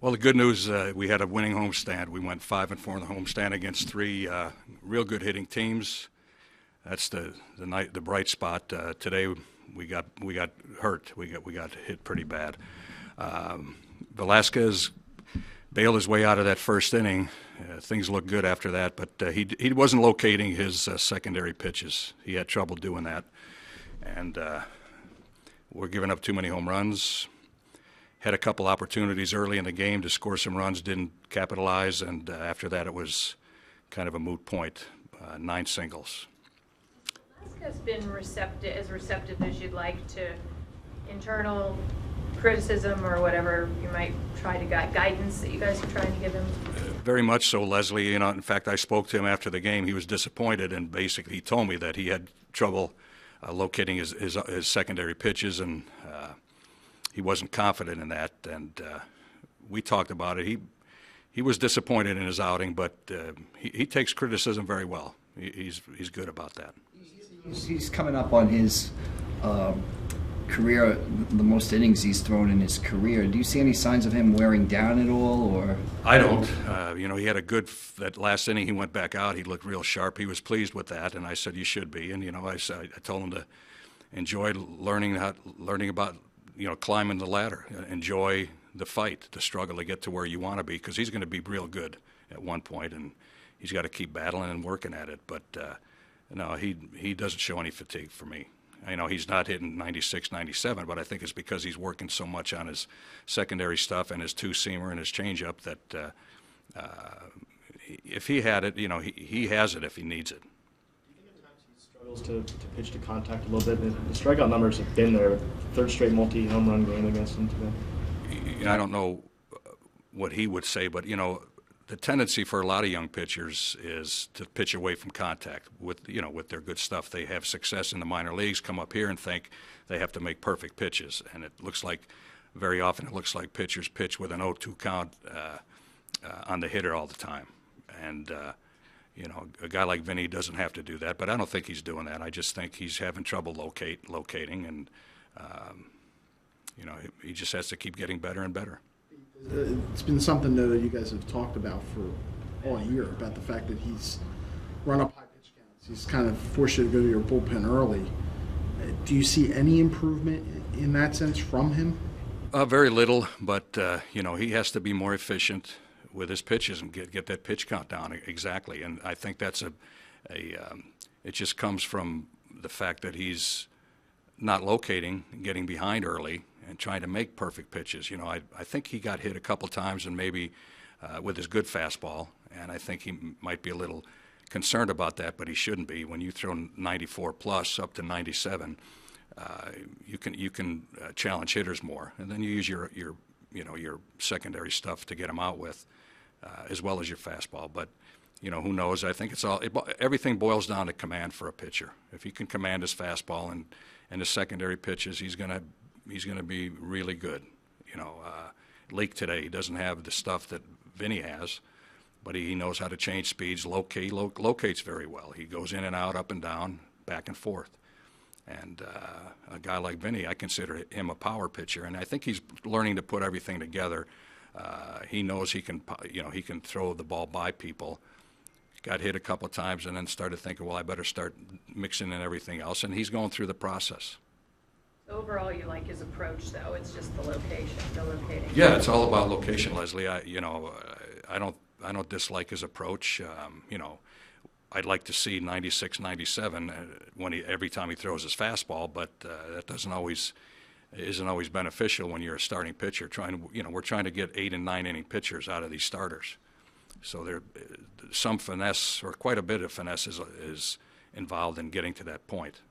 Well, the good news, we had a winning homestand. We went 5-4 in the homestand against three real good hitting teams. That's the bright spot. Today we got hurt. We got hit pretty bad. Velasquez bailed his way out of that first inning. Things looked good after that, but he wasn't locating his secondary pitches. He had trouble doing that, and we're giving up too many home runs. Had a couple opportunities early in the game to score some runs, didn't capitalize, and after that it was kind of a moot point. 9 singles. Has been receptive as you'd like to internal criticism or whatever you might try to guidance that you guys are trying to give him? Very much so, Leslie. In fact, I spoke to him after the game. He was disappointed, and basically he told me that he had trouble locating his secondary pitches, and he wasn't confident in that. And we talked about it. He was disappointed in his outing, but he takes criticism very well. He's good about that. He's coming up on his career, the most innings he's thrown in his career. Do you see any signs of him wearing down at all, or? I don't. He had that last inning. He went back out. He looked real sharp. He was pleased with that, and I said, "You should be." And I told him to enjoy learning about climbing the ladder. Enjoy the fight, the struggle to get to where you want to be, because he's going to be real good at one point, and he's got to keep battling and working at it. But no, he doesn't show any fatigue for me. He's not hitting 96, 97, but I think it's because he's working so much on his secondary stuff and his two-seamer and his changeup that if he had it, he has it if he needs it. Do you think at times he struggles to pitch to contact a little bit? The strikeout numbers have been there. Third straight multi-home run game against him today. I don't know what he would say, but the tendency for a lot of young pitchers is to pitch away from contact. With their good stuff, they have success in the minor leagues, come up here and think they have to make perfect pitches, and very often it looks like pitchers pitch with an 0-2 count on the hitter all the time. And a guy like Vinny doesn't have to do that, but I don't think he's doing that. I just think he's having trouble locating, and he just has to keep getting better and better. It's been something that you guys have talked about for all year, about the fact that he's run up high pitch counts. He's kind of forced you to go to your bullpen early. Do you see any improvement in that sense from him? Very little, but he has to be more efficient with his pitches and get that pitch count down exactly. And I think that's it just comes from the fact that he's not locating, getting behind early, and trying to make perfect pitches. I think he got hit a couple times, and maybe with his good fastball, and I think he might be a little concerned about that, but he shouldn't be. When you throw 94 plus up to 97, you can challenge hitters more, and then you use your secondary stuff to get them out with, as well as your fastball. But who knows? I think everything boils down to command for a pitcher. If he can command his fastball and his secondary pitches, he's going to be really good. Leak today, he doesn't have the stuff that Vinny has, but he knows how to change speeds, locates very well. He goes in and out, up and down, back and forth. And a guy like Vinny, I consider him a power pitcher, and I think he's learning to put everything together. He knows he can throw the ball by people. Got hit a couple of times and then started thinking, well, I better start mixing in everything else, and he's going through the process. Overall, you like his approach, though. It's just the locating. Yeah, it's all about location, Leslie. I don't dislike his approach. I'd like to see 96, 97 every time he throws his fastball, but that isn't always beneficial when you're a starting pitcher. We're trying to get 8 and 9 inning pitchers out of these starters. So there's some finesse, or quite a bit of finesse, is involved in getting to that point.